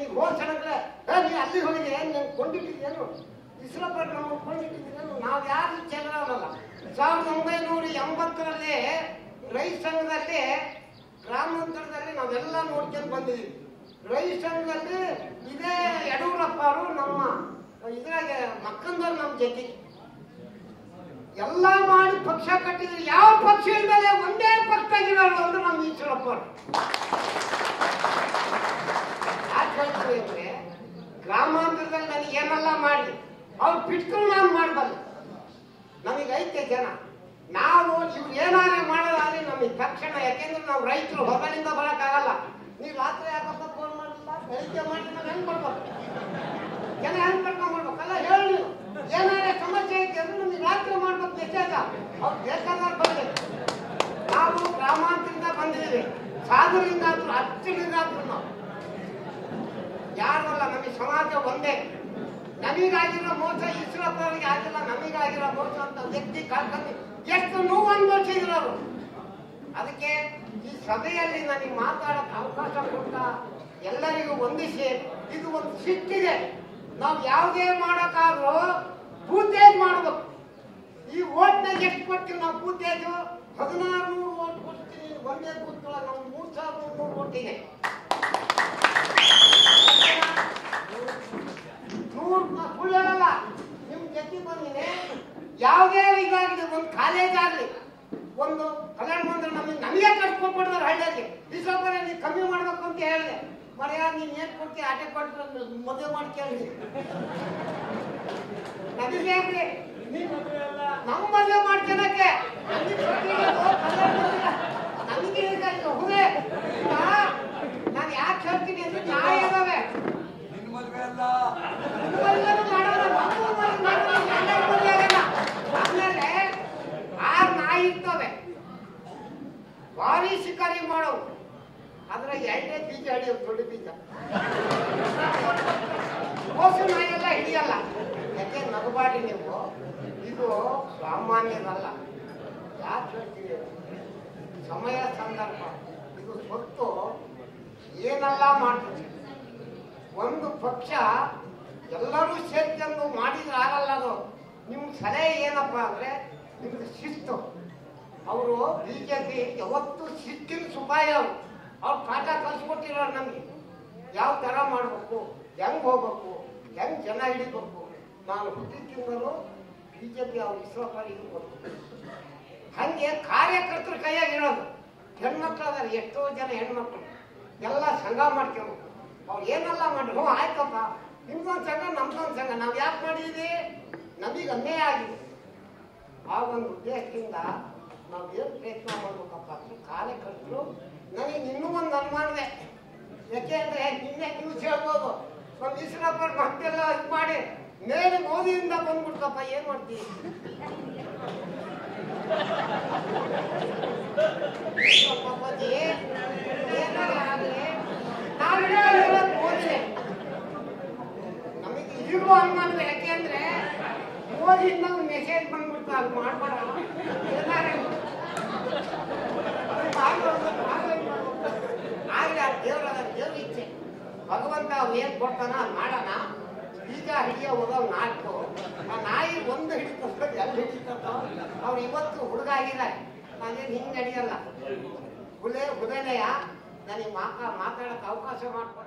ನೀನು ಘೋಷಣೆಗಳೇ ನೀ ಅಲ್ಲಿ ಹೋಗಿದೆ ನೀನು ಕೊಂಡಿಟ್ಟಿದ್ದೇನು ಇಸ್ರಪರ್ ನಮ್ಮ ಕೊಂಡಿಟ್ಟಿದ್ದೇನು ನಾವು ಯಾರು ಚೆಲ್ಲವಲ್ಲ 1980ರಲ್ಲಿ ರೈತ ಸಂಘದಲ್ಲಿ ಗ್ರಾಮಾಂತರದಲ್ಲಿ ನಾವೆಲ್ಲ ನೋಡ್ಕೊಂಡು ಬಂದಿದ್ದೀವಿ ರೈತ ಸಂಘದಲ್ಲಿ ಇದೇ ಯಡಿಯೂರಪ್ಪ ಅವರು ನಮ್ಮ ಇದ್ರಾಗ ಮಕ್ಕಂದವ್ರು ನಮ್ಮ ಜೊತೆ ಎಲ್ಲ ಮಾಡಿ ಪಕ್ಷ ಕಟ್ಟಿದ್ರು ಯಾವ ಪಕ್ಷ ಇಲ್ದಲೆ ಒಂದೇ ಪಕ್ಷದಾಗಿರೋರು ಅಂದ್ರೆ ನಮ್ಮ ಈಶ್ವರಪ್ಪ ಯಾಕೆ ಹೇಳ್ತೀವಿ ಅಂದ್ರೆ ಗ್ರಾಮಾಂತರದಲ್ಲಿ ನನಗೆ ಏನೆಲ್ಲ ಮಾಡಿ ಅವ್ರು ಬಿಟ್ಟರು ನಾನು ಮಾಡಬಲ್ಲ ನಮಗೆ ಐತೆ ಜನ ನಾವು ಇವ್ರು ಏನಾದ್ರೆ ಮಾಡೋದಾದ್ರೆ ನಮಗೆ ತಕ್ಷಣ ಯಾಕೆಂದ್ರೆ ನಾವು ರೈತರು ಹೊರಗಡೆಯಿಂದ ಬರೋಕ್ಕಾಗಲ್ಲ ನೀವು ರಾತ್ರಿ ಯಾಕಪ್ಪ ಫೋನ್ ಮಾಡಲಿಲ್ಲ ಬೆಳಿಗ್ಗೆ ಮಾಡಿ ನಾವು ಹೆಂಗ್ ಮಾಡ್ಬೇಕು ಜನ ಹೆಂಗ್ ಕರ್ಕೊಂಡ್ ಮಾಡ್ಬೇಕಲ್ಲ ಹೇಳಿ ನೀವು ಏನಾದ್ರೆ ಸಮಸ್ಯೆ ಐತೆ ಅಂದ್ರೆ ನಮಗೆ ರಾತ್ರಿ ಮಾಡ್ಬೇಕು ಮೆಸೇಜ ಅವ್ರು ಬೇಕಾದ್ರೆ ಬರ್ಬೇಕು ನಾವು ಗ್ರಾಮಾಂತರದಿಂದ ಬಂದಿದ್ದೀವಿ ಸಾಧುಲಿಂದಾದ್ರು ಅಚ್ಚುಲಿಂದಾದ್ರು ನಾವು ಯಾರಲ್ಲ ನಮಗೆ ಸಮಾಜ ಒಂದೇ ನಮಗಾಗಿರೋ ಮೋಸ ಈಶ್ವರಪ್ಪರಿಗೆ ಆಗಿಲ್ಲ ನಮಗಾಗಿರೋ ಮೋಸ ಅಂತ ವ್ಯಕ್ತಿ ಕಳ್ಕೊಂಡು ಎಷ್ಟು ನೋವು ಅನುಭವಿಸಿದ್ರು ಅವರು ಅದಕ್ಕೆ ಈ ಸಭೆಯಲ್ಲಿ ನನಗೆ ಮಾತಾಡಕ್ಕೆ ಅವಕಾಶ ಕೊಟ್ಟ ಎಲ್ಲರಿಗೂ ವಂದಿಸಿ ಇದು ಒಂದು ಶಿಸ್ತಿದೆ ನಾವು ಯಾವುದೇ ಮಾಡೋಕ್ಕಾದ್ರೂ ಬೂತೇಜ್ ಮಾಡಬೇಕು ಈ ಓಟ್ನಾಗ ಎಷ್ಟು ಕೊಡ್ತೀವಿ ನಾವು ಬೂತೇಜು 1600 ಓಟ್ ಕೊಡ್ತೀವಿ ಒಂದೇ ಬೂತ್ ನಾವು 3300 ಓಟಿದೆ 100 ಸುಳ್ಳು ಹೇಳಲ್ಲ ನಿಮ್ ಜೊತೆ ಬಂದಿದೆ ಯಾವುದೇ ಇದಾಗಲಿ ಒಂದು ಕಾಲೇಜ್ ಆಗಲಿ ಒಂದು ಕಲ್ಯಾಣ ಮಂದಿರ ನಮಗೆ ಕಟ್ಕೊಟ್ಬಿಡ್ತಾರೆ ಹಳ್ಳಿಯಲ್ಲಿ ಈ ಸ್ವಲ್ಪ ನೀವು ಕಮ್ಮಿ ಮಾಡ್ಬೇಕು ಅಂತ ಹೇಳಿದೆ ಮರ್ಯಾದ ನೀನ್ ಏನ್ ಕೊಡ್ತೀವಿ ಆಟೆ ಕೊಟ್ಟು ಮದುವೆ ಮಾಡಿ ಕೇಳಿ ನಮಗೆ ನಮ್ಮ ಮದುವೆ ಮಾಡ್ಕೊಳಕ್ಕೆ ನಮಗೆ ಹುದೆ ನಾನು ಯಾಕೆ ಹೇಳ್ತೀನಿ ಅಂದ್ರೆ ನ್ಯಾಯ ಇದಾವೆ ಆಮೇಲೆ 6 ನಾಯಿ ಇರ್ತವೆ ಭಾರಿ ಶಿಕಾರಿ ಮಾಡೋವು ಅದ್ರ 2 ಬೀಜ ಹಿಡಿಯೋದು ದೊಡ್ಡ ಬೀಜ ಮೋಸು ನಾಯೆಲ್ಲ ಹಿಡಿಯಲ್ಲ ಯಾಕೆ ನಗಬಾಡಿ ನೀವು ಇದು ಸಾಮಾನ್ಯದಲ್ಲ ಯಾಕೆ ಹೇಳ್ತೀವಿ ಸಮಯ ಸಂದರ್ಭ ಇದು ಸ್ವತ್ತು ಏನೆಲ್ಲ ಮಾಡ್ತೀವಿ ಒಂದು ಪಕ್ಷ ಎಲ್ಲರೂ ಸೇರ್ಕೊಂಡು ಮಾಡಿದ್ರೆ ಆಗಲ್ಲ ಅದು ನಿಮ್ ಸಲಹೆ ಏನಪ್ಪ ಅಂದ್ರೆ ನಿಮ್ದು ಶಿಸ್ತು ಅವರು ಬಿಜೆಪಿ ಯಾವತ್ತು ಶಿಸ್ತಿನ ಸುಪಾಯ ಅವ್ರು ಪಾಠ ಕಲ್ಸ್ಕೊಟ್ಟಿರೋರು ನಮ್ಗೆ ಯಾವ ತರ ಮಾಡ್ಬೇಕು ಹೆಂಗ್ ಹೋಗ್ಬೇಕು ಹೆಂಗ್ ಜನ ಹಿಡಿಬೇಕು ನಾನು ಹುಟ್ಟಿದಿಂದಲೂ ಬಿಜೆಪಿ ಅವ್ರು ಇಸ್ರೋಪರಿಗೆ ಕೊಡ್ಬೇಕು ಹಂಗೆ ಕಾರ್ಯಕರ್ತರ ಕೈಯಾಗಿ ಇರೋದು ಹೆಣ್ಮಕ್ಳು ಅದಾರ ಎಷ್ಟೋ ಜನ ಹೆಣ್ಮಕ್ಳು ಎಲ್ಲ ಸಂಘ ಮಾಡ್ಕೋಬೇಕು ಅವ್ರು ಏನೆಲ್ಲ ಮಾಡಿ ಹ್ಞೂ ಆಯ್ತಪ್ಪ ನಿಮ್ದೊಂದು ಸಂಘ ನಮ್ದೊಂದು ಸಂಘ ನಾವು ಯಾಕೆ ಮಾಡಿದ್ವಿ ನಮಗೆ ಅನ್ಯಾಯ ಆಗಿದೆ ಆ ಒಂದು ಉದ್ದೇಶದಿಂದ ನಾವು ಏನು ಪ್ರಯತ್ನ ಮಾಡ್ಬೇಕಪ್ಪ ಅಂದ್ರೆ ಕಾರ್ಯಕರ್ತರು ನನಗೆ ಇನ್ನೂ ಒಂದು ಅನುಮಾನವೇ ಯಾಕೆ ಅಂದ್ರೆ ನಿನ್ನೆ ನ್ಯೂಸ್ ಹೇಳ್ಬೋದು ನಮ್ಮ ಈಶ್ವರಪ್ಪ ಮತ್ತೆಲ್ಲ ಇದು ಮಾಡಿ ಮೇಲೆ ಮೋದಿಯಿಂದ ಬಂದ್ಬಿಡ್ತಪ್ಪ ಏನ್ ಮಾಡ್ತೀವಿ ನಮಗೆ ಈಗಲೂ ಅನುಮಾನವೇ ಯಾಕೆ ಅಂದ್ರೆ ಮೋದಿಯಿಂದ ಒಂದು ಮೆಸೇಜ್ ಬಂದ್ಬಿಡ್ತು ಅದು ಮಾಡ್ಬೇಡ ಆಗ್ಲಿ ಆ ದೇವ್ರ ಇಚ್ಛೆ ಭಗವಂತ ಏನ್ ಕೊಡ್ತಾನ ಅದು ಮಾಡೋಣ ಈಗ ಹಿಡಿಯೋ ಹೋದವ್ ನಾಲ್ಕು ಆ ನಾಯಿ ಒಂದು ಹಿಡಿತ ಎಲ್ಲಿ ಹಿಡಿತಕ್ಕ ಅವ್ರು ಇವತ್ತು ಹುಡುಗ ಆಗಿದ್ದಾರೆ ನಾನೇನು ಹಿಂಗೆ ಹಿಡಿಯಲ್ಲ ಹುದೇನೆಯ ನನಗೆ ಮಾತಾಡಕ್ಕೆ ಅವಕಾಶ ಮಾಡ್ಕೊಂಡು